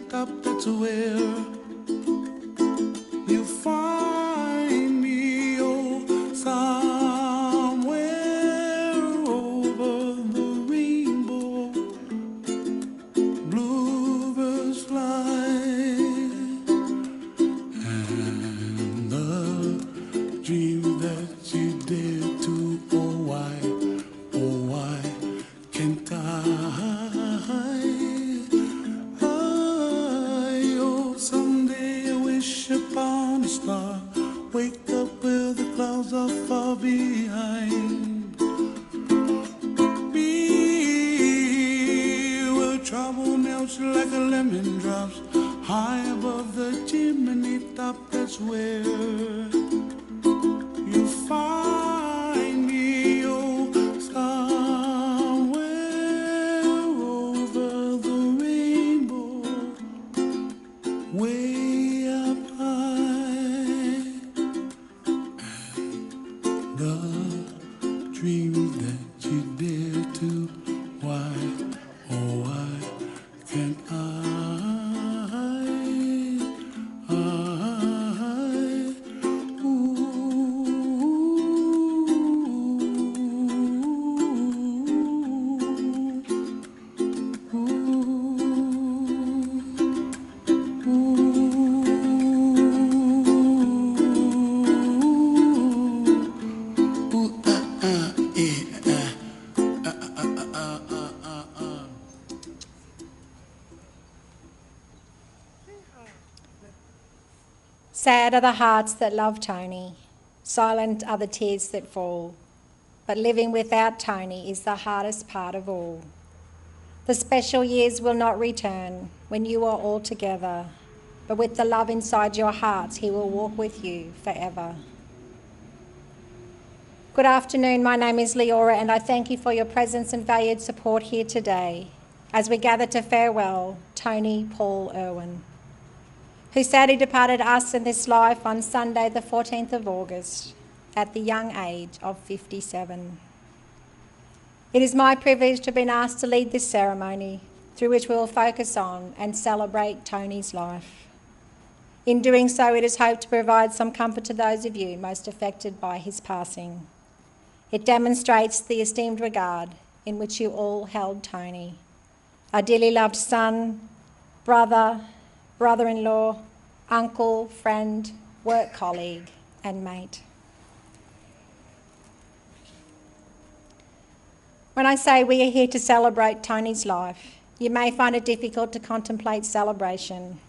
top, that's where you find me, oh, somewhere over the rainbow. Bluebirds fly, and the dream that you dare to, oh why can't oh, someday I wish upon a star, wake up where the clouds are far behind me, where trouble melts like a lemon drops high above the chimney top. That's where you find me, oh, somewhere over the rainbow, way up high. And the dreams that you dare to, why, oh why can't I? Sad are the hearts that love Tony, silent are the tears that fall, but living without Tony is the hardest part of all. The special years will not return when you are all together, but with the love inside your hearts, he will walk with you forever. Good afternoon, my name is Leora and I thank you for your presence and valued support here today as we gather to farewell Tony Paul Irwin, who sadly departed us in this life on Sunday the 14th of August at the young age of 57. It is my privilege to have been asked to lead this ceremony through which we will focus on and celebrate Tony's life. In doing so, it is hoped to provide some comfort to those of you most affected by his passing. It demonstrates the esteemed regard in which you all held Tony, a dearly loved son, brother, brother-in-law, uncle, friend, work colleague and mate. When I say we are here to celebrate Tony's life, you may find it difficult to contemplate celebration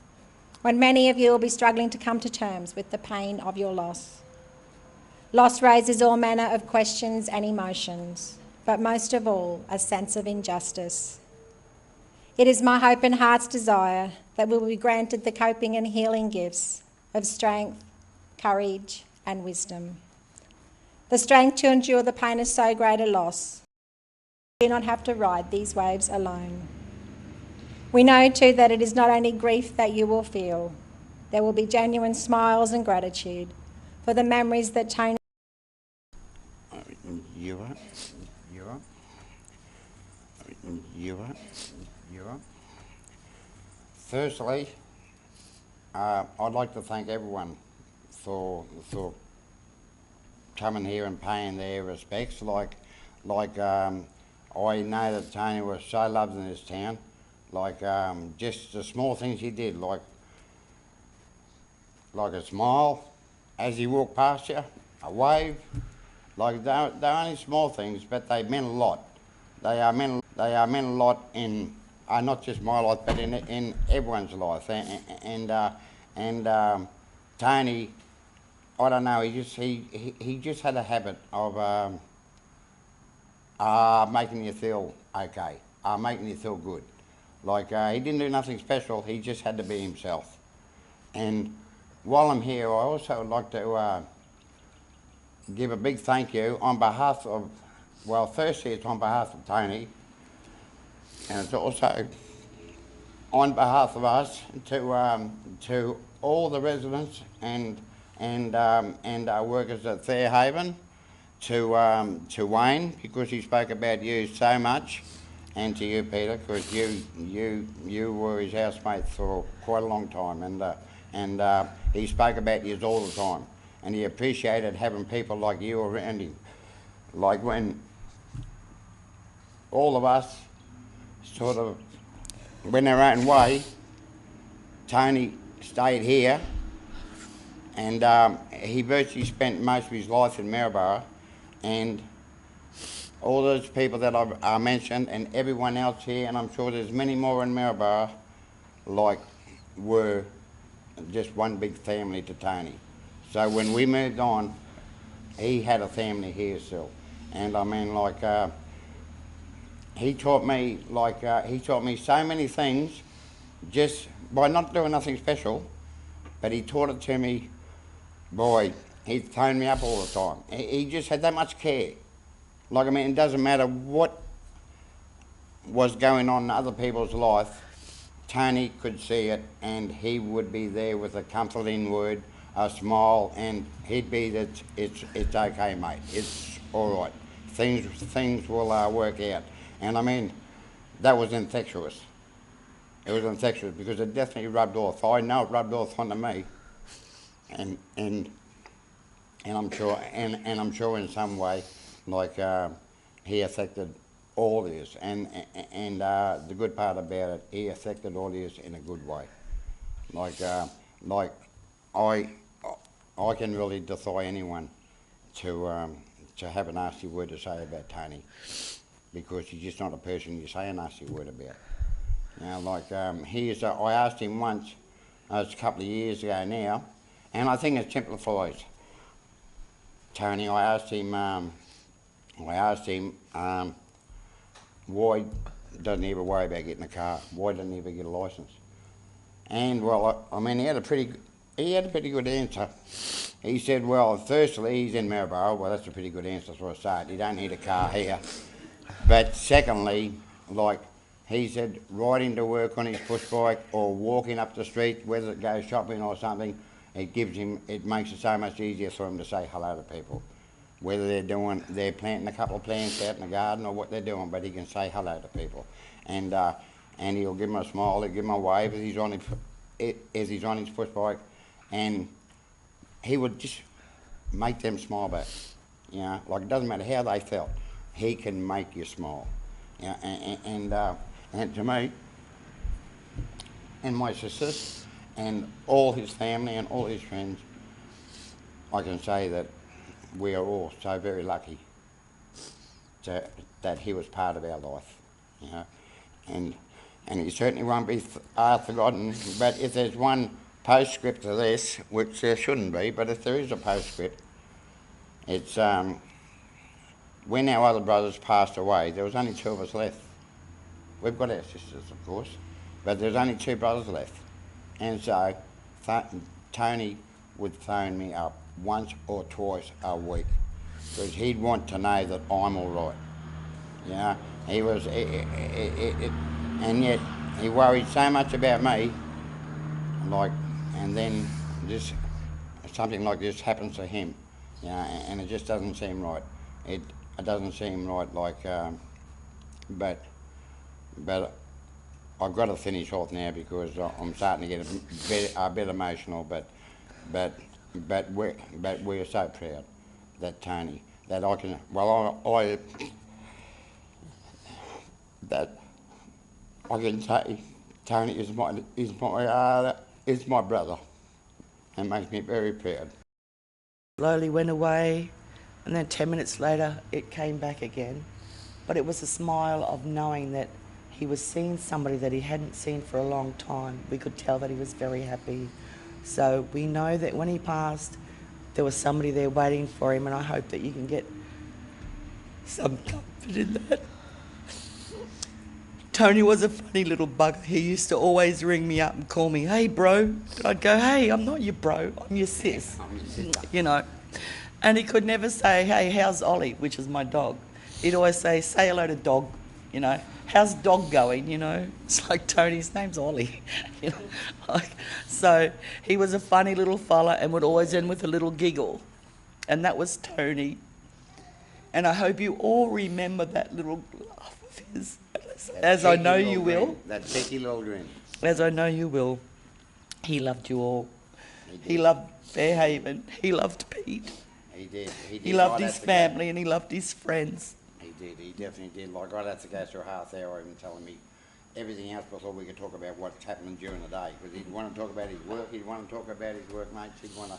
when many of you will be struggling to come to terms with the pain of your loss. Loss raises all manner of questions and emotions, but most of all, a sense of injustice. It is my hope and heart's desire that we will be granted the coping and healing gifts of strength, courage and wisdom. The strength to endure the pain of so great a loss. We do not have to ride these waves alone. We know too that it is not only grief that you will feel. There will be genuine smiles and gratitude for the memories that Tony... You're up. Firstly, I'd like to thank everyone for coming here and paying their respects. I know that Tony was so loved in this town. Just the small things he did, like a smile as he walked past you, a wave. They're only small things, but they meant a lot. They are meant a lot in not just my life, but in everyone's life. And Tony, I don't know. He just had a habit of making you feel okay, making you feel good. He didn't do nothing special. He just had to be himself. And while I'm here, I also would like to give a big thank you on behalf of, well, firstly it's on behalf of Tony, and it's also on behalf of us to all the residents and our workers at Fairhaven, to Wayne, because he spoke about you so much, and to you, Peter, because you were his housemate for quite a long time, and he spoke about you all the time, and he appreciated having people like you around him. Like when all of us sort of went our own way, Tony stayed here, and he virtually spent most of his life in Maryborough, and all those people that I mentioned and everyone else here, and I'm sure there's many more in Maryborough, like, were just one big family to Tony. So when we moved on, he had a family here still. And I mean, like, he taught me so many things just by not doing nothing special, but he taught it to me. Boy, he'd phone me up all the time. He just had that much care. Like, I mean, it doesn't matter what was going on in other people's life, Tony could see it, and he would be there with a comforting word, a smile, and he'd be that it's okay, mate. It's all right. Things will work out. And I mean, that was infectious. It was infectious because it definitely rubbed off. I know it rubbed off onto me, and I'm sure in some way, like, he affected all this, and the good part about it, he affected all this in a good way. Like I can really defy anyone to have a nasty word to say about Tony, because he's just not a person you say a nasty word about. You know, like, I asked him once, it's a couple of years ago now, and I think it simplifies Tony. I asked him why doesn't he ever worry about getting a car? Why doesn't he ever get a licence? And well, I mean, he had a pretty good answer. He said, well, firstly, he's in Maryborough. Well, that's a pretty good answer for a start. You don't need a car here. But secondly, like, he said, riding to work on his push bike or walking up the street, whether it goes shopping or something, it makes it so much easier for him to say hello to people. Whether they're planting a couple of plants out in the garden or what they're doing, but he can say hello to people. And he'll give them a smile, he'll give them a wave as he's on his push bike, and he would just make them smile back. You know, like, it doesn't matter how they felt, he can make you smile. You know, and to me, and my sisters, and all his family and all his friends, I can say that we are all so very lucky that he was part of our life, you know, and he certainly won't be forgotten. But if there's one postscript to this, which there shouldn't be, but if there is a postscript, it's when our other brothers passed away, there was only two of us left. We've got our sisters, of course, but there's only two brothers left, and so Tony would phone me up once or twice a week, because he'd want to know that I'm all right. You know, he was, and yet he worried so much about me, like, and then something like this happens to him, you know, and it just doesn't seem right. It doesn't seem right, like, but I've got to finish off now because I'm starting to get a bit emotional, but we're so proud that Tony, that I can, that I can say Tony is my brother, and makes me very proud. Slowly went away, and then 10 minutes later it came back again. But it was a smile of knowing that he was seeing somebody that he hadn't seen for a long time. We could tell that he was very happy. So we know that when he passed, there was somebody there waiting for him, and I hope that you can get some comfort in that. Tony was a funny little bugger. He used to always ring me up and call me, "Hey, bro." And I'd go, "Hey, I'm not your bro, I'm your sis." You know. And he could never say, "Hey, how's Ollie?" which is my dog. He'd always say hello to dog, you know. "How's dog going?" You know. It's like Tony's name's Ollie. You know. So he was a funny little fella and would always end with a little giggle. And that was Tony. And I hope you all remember that little laugh of his. as I know you grin, will. That cheeky little grin. As I know you will. He loved you all. He He loved Fairhaven. He loved Pete. He did. He loved I'd his have to family and he loved his friends. He did. He definitely did. Like, I'd have to go through a half hour even telling me everything else before we could talk about what's happening during the day. Because he'd want to talk about his work. He'd want to talk about his workmates. He'd want to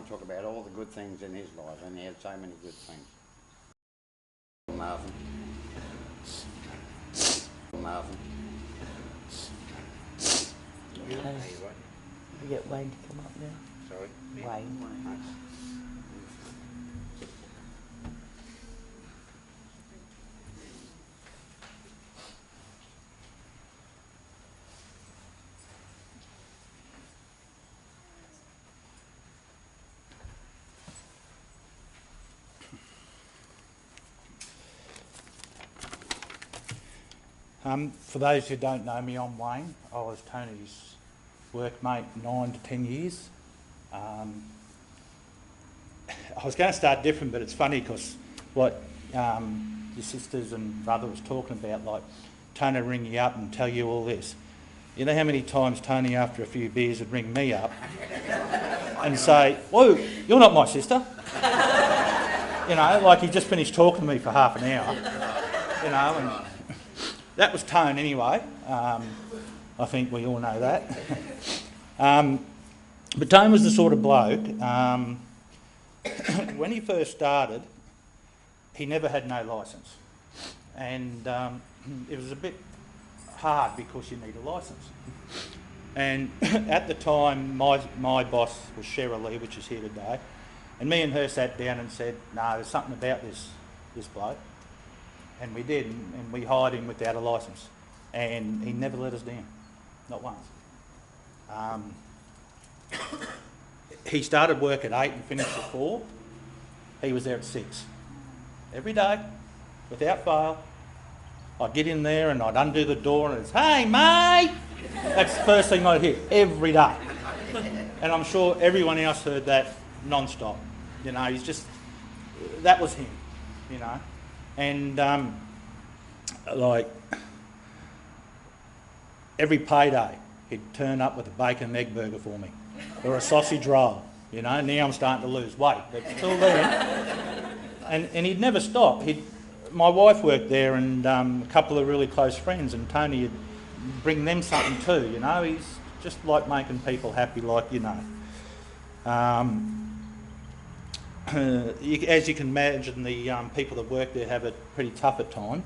talk about all the good things in his life, and he had so many good things. Marvin. Marvin. We get Wayne to come up now. Sorry. Wayne. For those who don't know me, I'm Wayne. I was Tony's workmate 9 to 10 years. I was going to start different, but it's funny because what your sisters and brother was talking about, like Tony ring you up and tell you all this. You know how many times Tony, after a few beers, would ring me up and say, "Whoa, you're not my sister." You know, like he just finished talking to me for half an hour. You know, and that was Tone anyway. I think we all know that. But Tone was the sort of bloke, when he first started, he never had no licence. And it was a bit hard because you need a licence. And at the time, my boss was Cheryl Lee, which is here today, and me and her sat down and said, "No, there's something about this bloke." And we did, and we hired him without a licence. And he never let us down, not once. He started work at 8 and finished at 4. He was there at 6. Every day, without fail. I'd get in there and I'd undo the door and it's, "Hey, mate!" That's the first thing I'd hear, every day. And I'm sure everyone else heard that non-stop. You know, he's just, that was him, you know. And like every payday, he'd turn up with a bacon and egg burger for me, or a sausage roll. You know, now I'm starting to lose weight, but still there. And he'd never stop. My wife worked there, and a couple of really close friends, and Tony would bring them something too. You know, he's just like making people happy, like you know. As you can imagine, the people that work there have it pretty tough at times,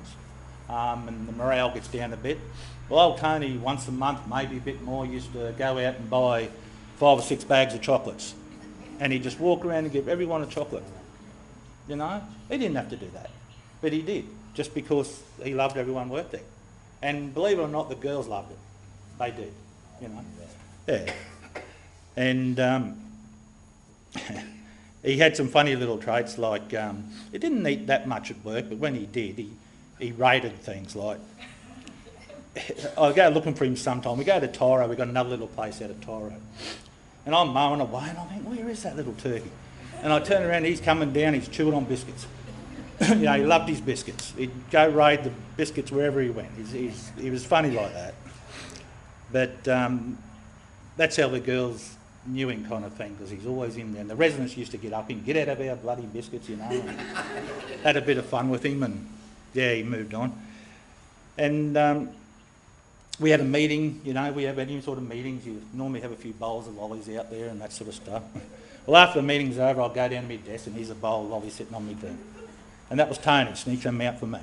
and the morale gets down a bit. Well, old Tony, once a month, maybe a bit more, used to go out and buy 5 or 6 bags of chocolates, and he'd just walk around and give everyone a chocolate. You know, he didn't have to do that, but he did, just because he loved everyone worked there. And believe it or not, the girls loved it. They did, you know. Yeah. And he had some funny little traits, like he didn't eat that much at work, but when he did, he rated things like, I go looking for him sometime. We go to Tyro, we've got another little place out of Tyro. And I'm mowing away and I think, where is that little turkey? And I turn around, he's coming down, he's chewing on biscuits. You know, he loved his biscuits. He'd go raid the biscuits wherever he went. He was funny like that. But that's how the girls knew him, kind of thing, because he's always in there. And the residents used to get up and get out of our bloody biscuits, you know, and had a bit of fun with him, and yeah, he moved on. And we had a meeting, you know, we have any sort of meetings, you normally have a few bowls of lollies out there and that sort of stuff. Well, after the meeting's over, I'll go down to my desk and here's a bowl of lollies sitting on my desk. And that was Tony, sneaked them out for me.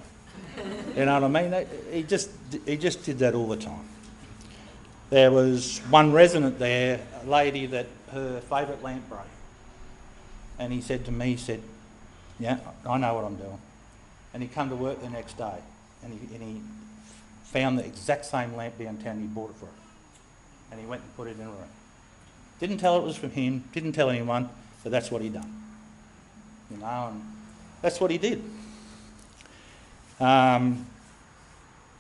You know what I mean? He just did that all the time. There was one resident there, a lady that her favourite lamp broke. And he said to me, he said, "Yeah, I know what I'm doing." And he come to work the next day and he found the exact same lamp downtown, he bought it for her. And he went and put it in a room. Didn't tell it was from him, didn't tell anyone, but that's what he done. You know, and that's what he did. I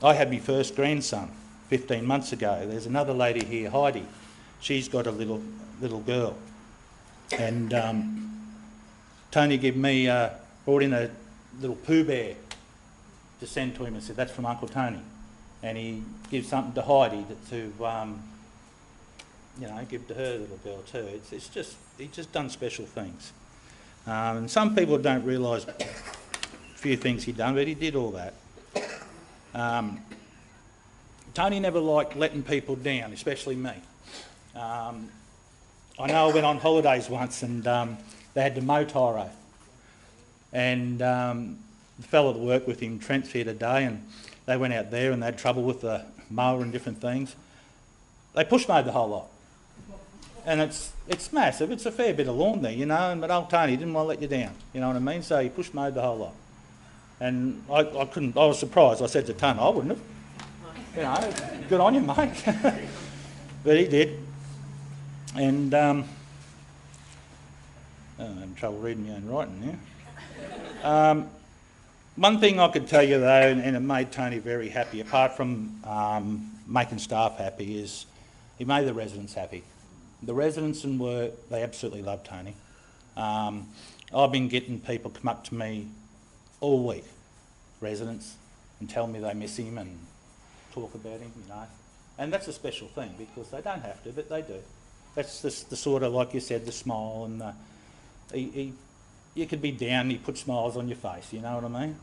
had my first grandson 15 months ago. There's another lady here, Heidi. She's got a little girl. And Tony brought in a little Pooh Bear to send to him and said, "That's from Uncle Tony," and he gives something to Heidi to give to her little girl too. It's just he's just done special things, and some people don't realise a few things he'd done, but he did all that. Tony never liked letting people down, especially me. I know I went on holidays once and they had to mow Tyro, and the fellow that worked with him, Trent's here today, and they went out there and they had trouble with the mower and different things. They push mowed the whole lot, and it's massive. It's a fair bit of lawn there, but old Tony didn't want to let you down, you know what I mean? So he push mowed the whole lot, and I was surprised. I said to Tony, I wouldn't have, good on you, mate. But he did. And I'm having trouble reading my own writing now. One thing I could tell you though, and it made Tony very happy, apart from making staff happy, is he made the residents happy. The residents and work, they absolutely love Tony. I've been getting people come up to me all week, residents, and tell me they miss him and talk about him, And that's a special thing because they don't have to, but they do. That's the sort of, like you said, the smile and you could be down, he puts smiles on your face, you know what I mean?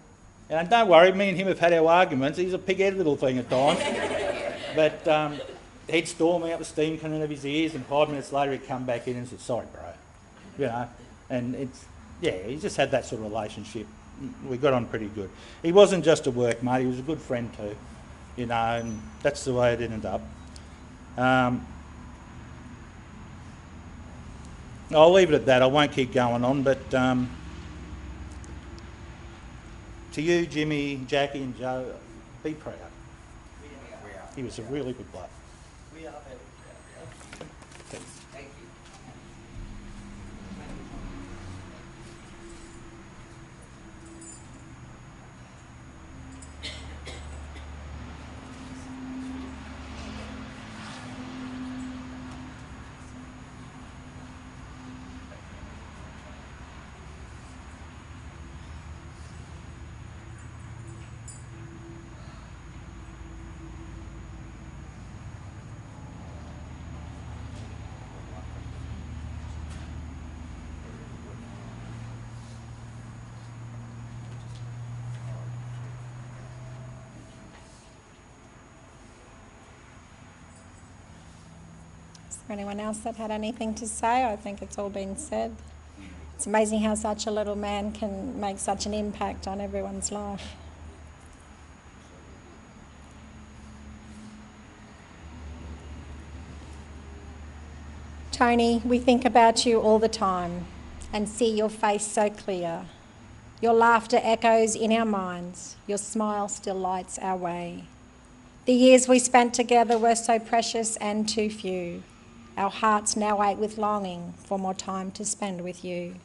And don't worry, me and him have had our arguments. He's a pig-headed little thing at times. But he'd storm out with steam coming out of his ears, and 5 minutes later he'd come back in and said, "Sorry, bro." And he just had that sort of relationship. We got on pretty good. He wasn't just a work mate, he was a good friend too, and that's the way it ended up. I'll leave it at that. I won't keep going on, but to you, Jimmy, Jackie and Joe, be proud. We are. He was a really good bloke. We are very proud. Thanks. Thank you. Is there anyone else that had anything to say? I think it's all been said. It's amazing how such a little man can make such an impact on everyone's life. Tony, we think about you all the time and see your face so clear. Your laughter echoes in our minds. Your smile still lights our way. The years we spent together were so precious and too few. Our hearts now ache with longing for more time to spend with you.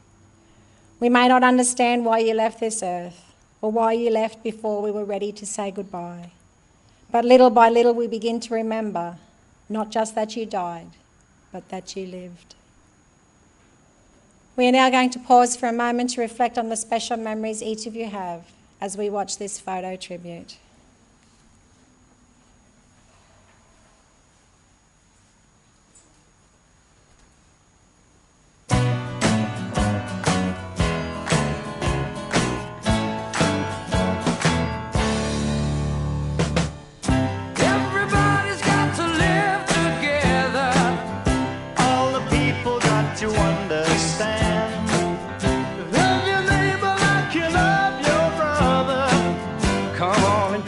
We may not understand why you left this earth or why you left before we were ready to say goodbye. But little by little we begin to remember not just that you died, but that you lived. We are now going to pause for a moment to reflect on the special memories each of you have as we watch this photo tribute. Everybody's got to live together. All the people got to understand. Love your neighbor like you love your brother. Come on and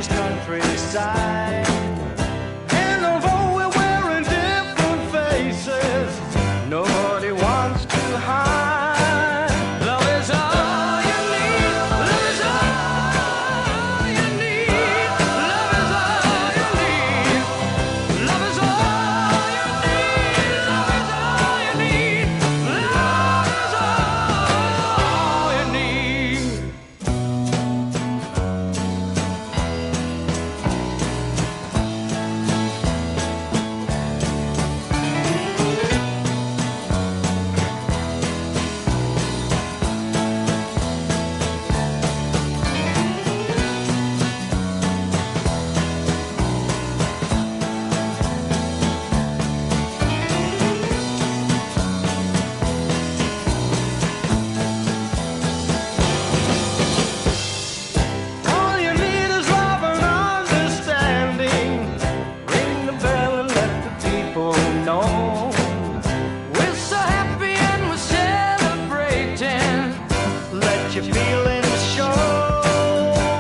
Georgia's countryside. And although we're wearing different faces, nobody wants to hide. Love is all you need. Love is all you need. Love is all you need. Love is all you need. Love is all you need. Love is all you need. All you need is love and understanding. Ring the bell and let the people know. We're so happy and we're celebrating. Let your feelings show.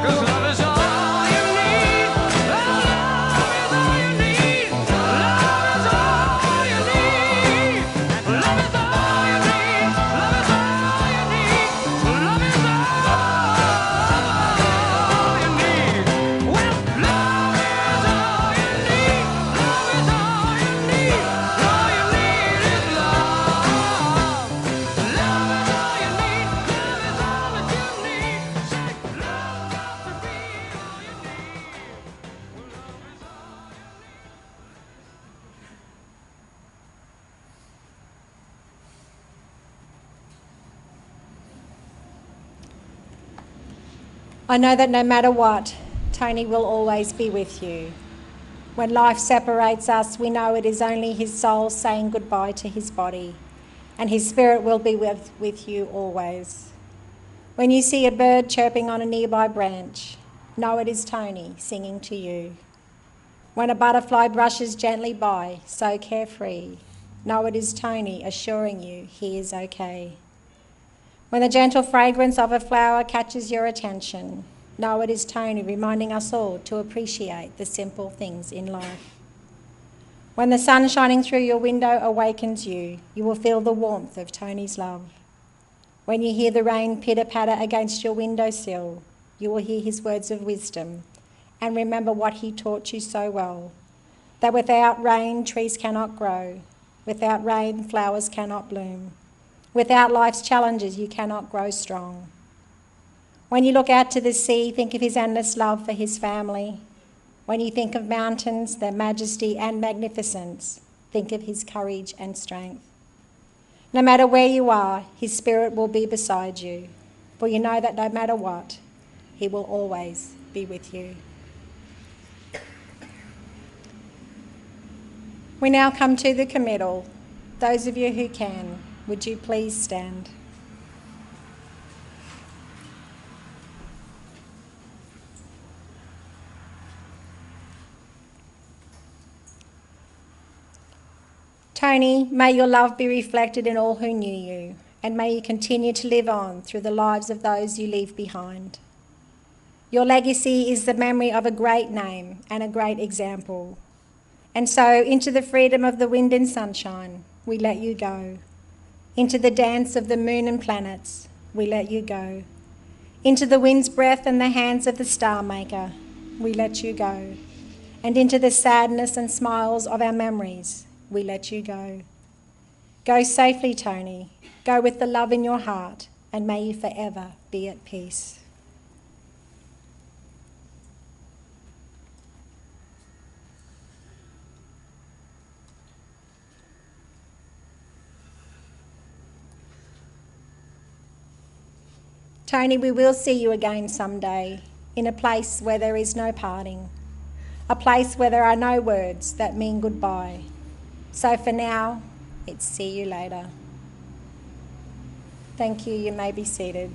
'Cause love is all you need. Love is all you need. Love is all you need. Love is all you need. Love is all you need. Love is all you need. Well, love is all you need. Love is all you need. All you need is love. Love is all you need. Love is all that you need. Say, love got to be all you need. Well, love is all you need. I know that no matter what, Tony will always be with you. When life separates us, we know it is only his soul saying goodbye to his body, and his spirit will be with you always. When you see a bird chirping on a nearby branch, know it is Tony singing to you. When a butterfly brushes gently by, so carefree, know it is Tony assuring you he is okay. When the gentle fragrance of a flower catches your attention, know it is Tony reminding us all to appreciate the simple things in life. When the sun shining through your window awakens you, you will feel the warmth of Tony's love. When you hear the rain pitter-patter against your windowsill, you will hear his words of wisdom and remember what he taught you so well, that without rain trees cannot grow, without rain flowers cannot bloom, without life's challenges you cannot grow strong. When you look out to the sea, think of his endless love for his family. When you think of mountains, their majesty and magnificence, think of his courage and strength. No matter where you are, his spirit will be beside you, for you know that no matter what, he will always be with you. We now come to the committal. Those of you who can, would you please stand? Tony, may your love be reflected in all who knew you, and may you continue to live on through the lives of those you leave behind. Your legacy is the memory of a great name and a great example. And so into the freedom of the wind and sunshine, we let you go. Into the dance of the moon and planets, we let you go. Into the wind's breath and the hands of the star maker, we let you go. And into the sadness and smiles of our memories, we let you go. Go safely, Tony. Go with the love in your heart, and may you forever be at peace. Tony, we will see you again someday, in a place where there is no parting, a place where there are no words that mean goodbye. So for now, it's see you later. Thank you. You may be seated.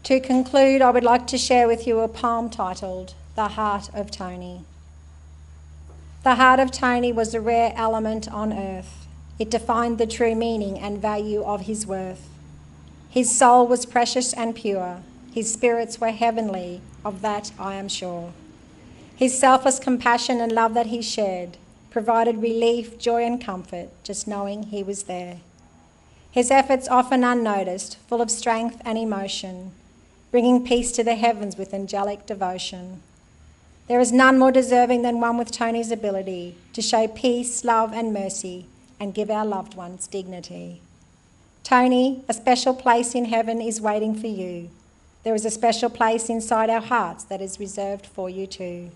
To conclude, I would like to share with you a poem titled The Heart of Tony. The heart of Tony was a rare element on earth, It defined the true meaning and value of his worth. His soul was precious and pure. His spirits were heavenly, of that I am sure. His selfless compassion and love that he shared provided relief, joy and comfort, just knowing he was there. His efforts often unnoticed, full of strength and emotion, bringing peace to the heavens with angelic devotion. There is none more deserving than one with Tony's ability to show peace, love and mercy and give our loved ones dignity. Tony, a special place in heaven is waiting for you. There is a special place inside our hearts that is reserved for you too.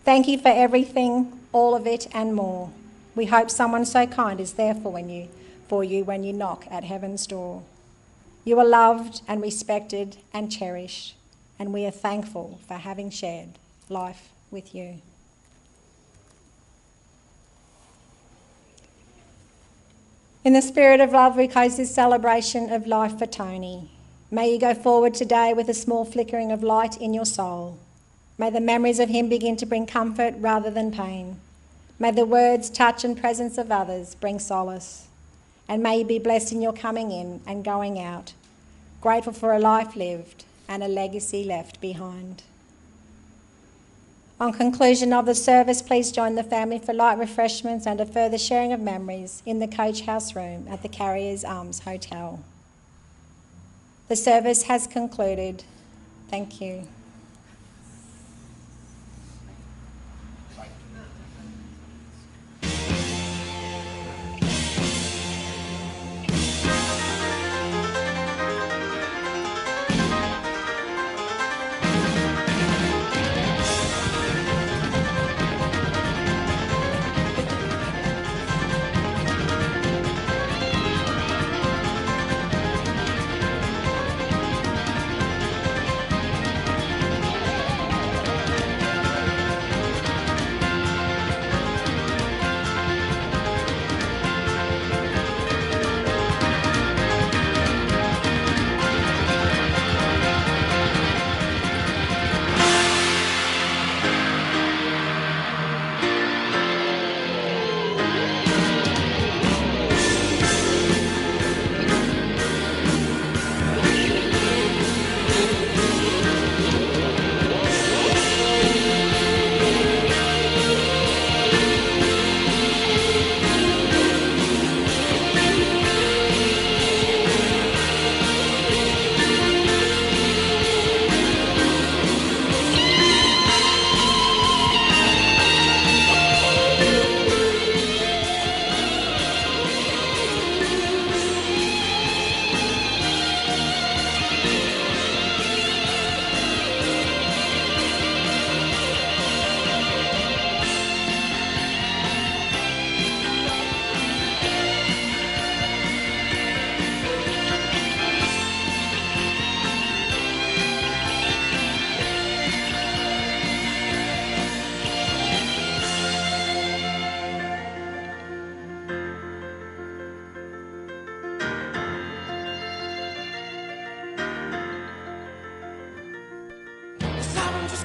Thank you for everything, all of it and more. We hope someone so kind is there for you when you knock at heaven's door. You are loved and respected and cherished, and we are thankful for having shared life with you. In the spirit of love, we close this celebration of life for Tony. May you go forward today with a small flickering of light in your soul. May the memories of him begin to bring comfort rather than pain. May the words, touch and presence of others bring solace. And may you be blessed in your coming in and going out, grateful for a life lived and a legacy left behind. On conclusion of the service, please join the family for light refreshments and a further sharing of memories in the Coach House room at the Carriers Arms Hotel. The service has concluded. Thank you.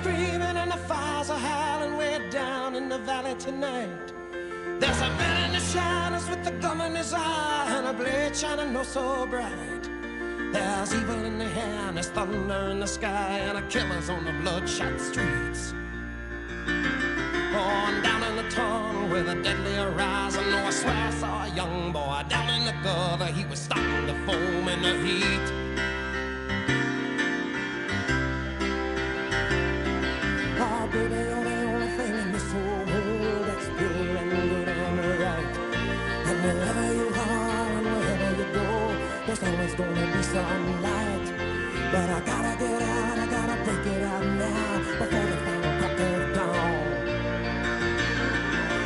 Screaming and the fires are howling way down in the valley tonight. There's a man in the shadows with the gum in his eye and a blade shining oh so bright. There's evil in the air and there's thunder in the sky and a killer's on the bloodshot streets. Oh, and down in the tunnel with a deadly horizon, oh, I swear I saw a young boy down in the gutter. He was starting to foam in the heat. Oh, baby, you're the only thing in this whole world that's pure and good and right. And wherever you are and wherever you go, there's always gonna be some light. But I gotta get out, I gotta break it out now before the final crack of dawn.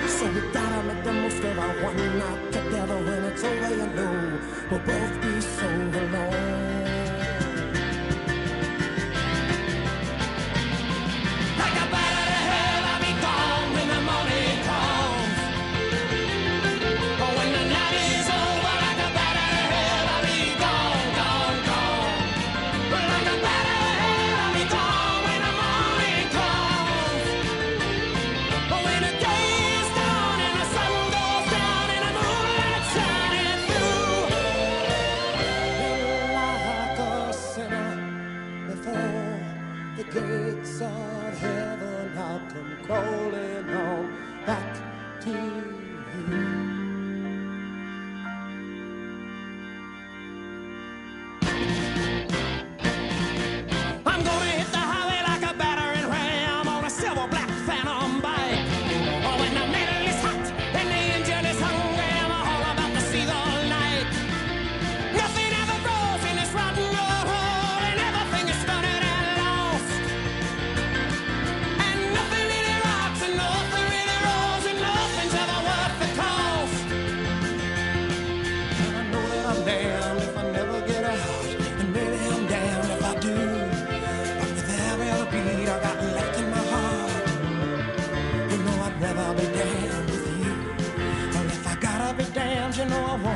So we gotta make the most of our one night together. When it's over, you know we'll both be so alone. Moonlight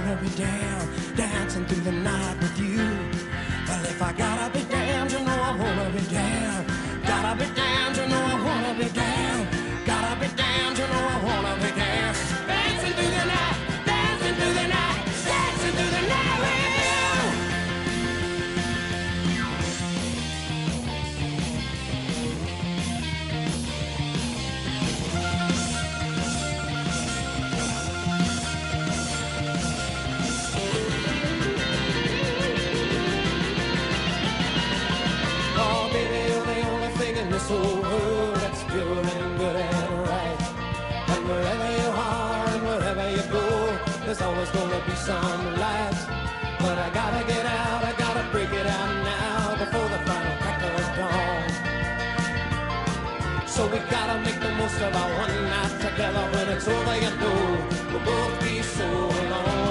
wanna be down, dancing through the night with you. Well, if I gotta be damned, you know I wanna be down. Gotta be damned, you know I wanna be down. Gotta be damned, you know I wanna be down. Dancing through the night, dancing through the night, dancing through the night with you. Oh, baby, you're the only thing in this whole world that's pure and good and right. And wherever you are and wherever you go, there's always gonna be some light. But I gotta get out, I gotta break it out now before the final crack of dawn. So we gotta make the most of our one night together. When it's over, you know we'll both be so alone.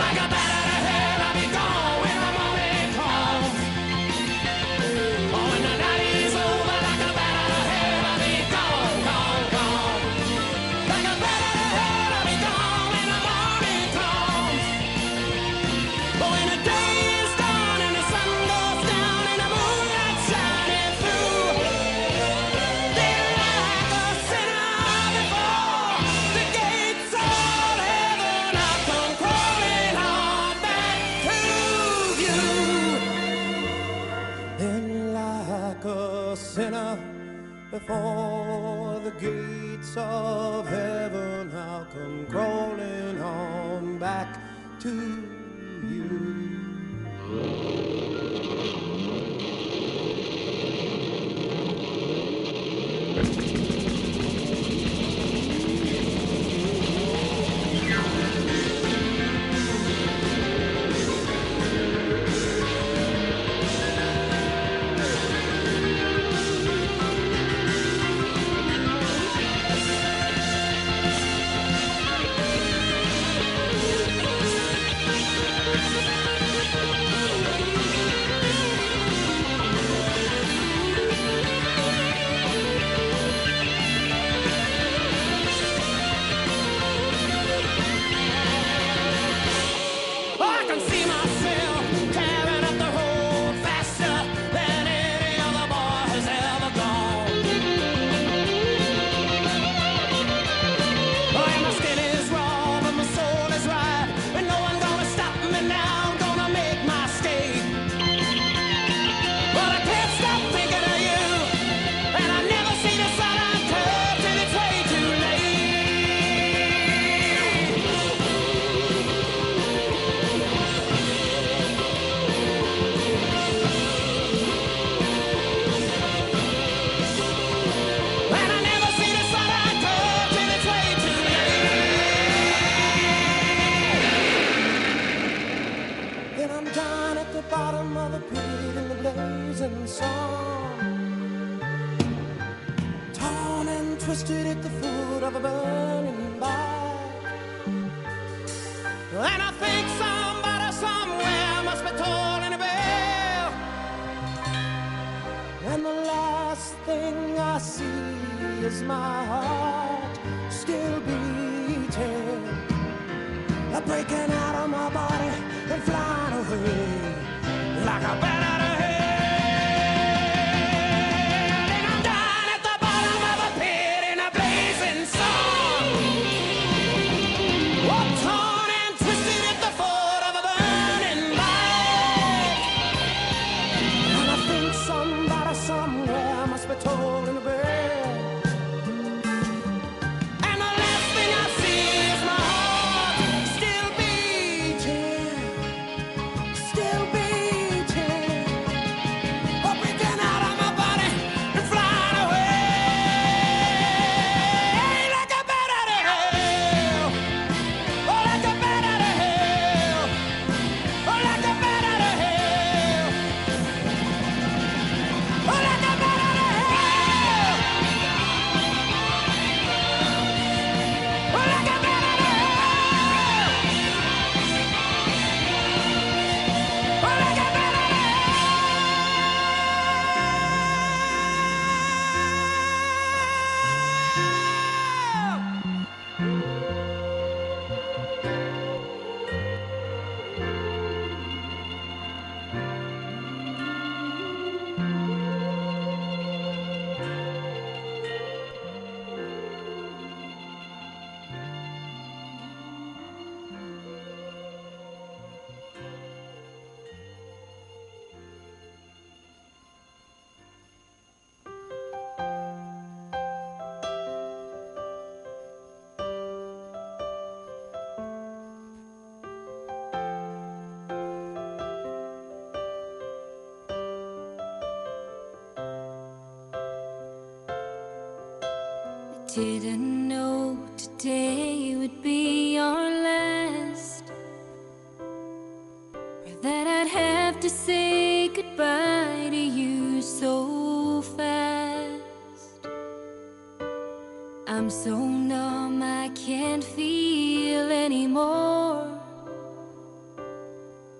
Like a bat out of hell, I'll be gone when the morning comes. Oh, when the night is over, like a bat out of hell, I'll be gone, gone, gone. Like a bat out of hell, I'll be gone when the morning comes. But when the day is done and the sun goes down and the moonlight shining through, they're like a sinner before the gates of heaven. I come crawling on back to you. Then like a sinner before the gates of heaven, I'll come crawling on back to you. I can see myself tearing up the road faster than any other boy has ever gone. Oh, and my skin is raw, but my soul is right. And no one's gonna stop me now. I'm gonna make my escape. But I can't stop thinking of you, and I never see the sun until till it's way too late. And I never see the sun until till it's way too late. Then I'm down at the bottom of the pit in the blazing sun, torn and twisted at the foot of a burning bark. And I think somebody somewhere must be tolling a bell. And the last thing I see is my heart still beating, breaking out of my body and flying away like a bat out of hell. And I'm down at the bottom of a pit in a blazing sun, oh, torn and twisted at the foot of a burning light. And I think somebody somewhere must be tolling a bell. And the last thing I see is my heart still beating. Didn't know today would be our last, or that I'd have to say goodbye to you so fast. I'm so numb I can't feel anymore.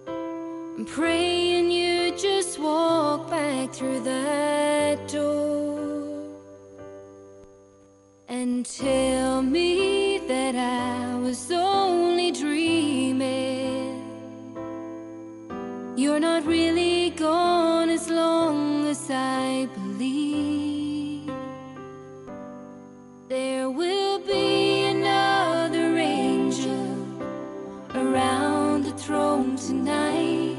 I'm praying you just walk back through that door and tell me that I was only dreaming. You're not really gone as long as I believe. There will be another angel around the throne tonight.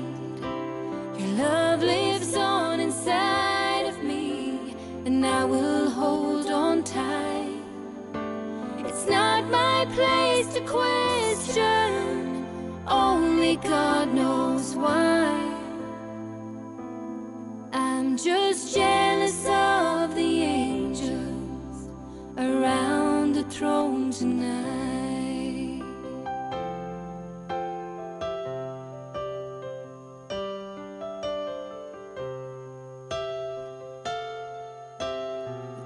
Your love lives on inside of me, and I will hold on tight. It's not my place to question, only God knows why. I'm just jealous of the angels around the throne tonight.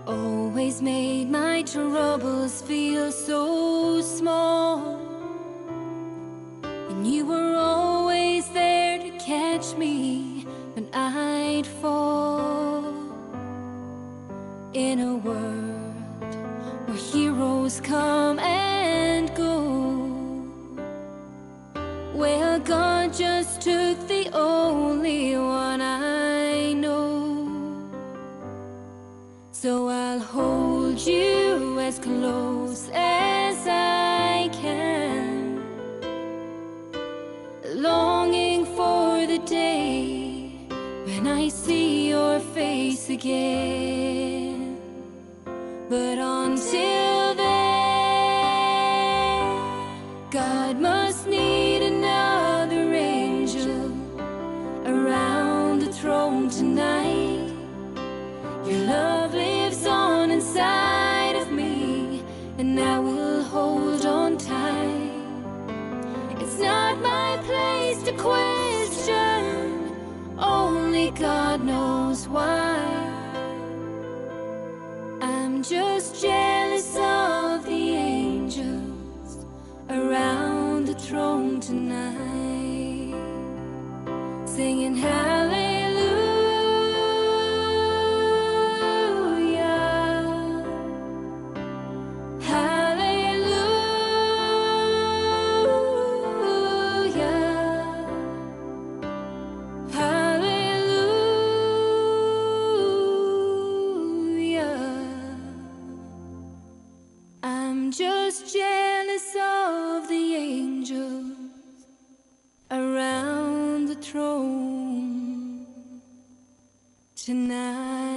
Always made my troubles feel so small, and you were always there to catch me when I'd fall. In a world where heroes come and go, well, God just took the only one I know. So I'll hold you as close as I can, longing for the day when I see your face again. But until then, God must need another angel around the throne tonight. Your love lives on inside of me, and I will hold on tight. It's not my place to question, only God knows why. I'm just jealous of the angels around the throne tonight, singing hallelujah. I'm just jealous of the angels around the throne tonight.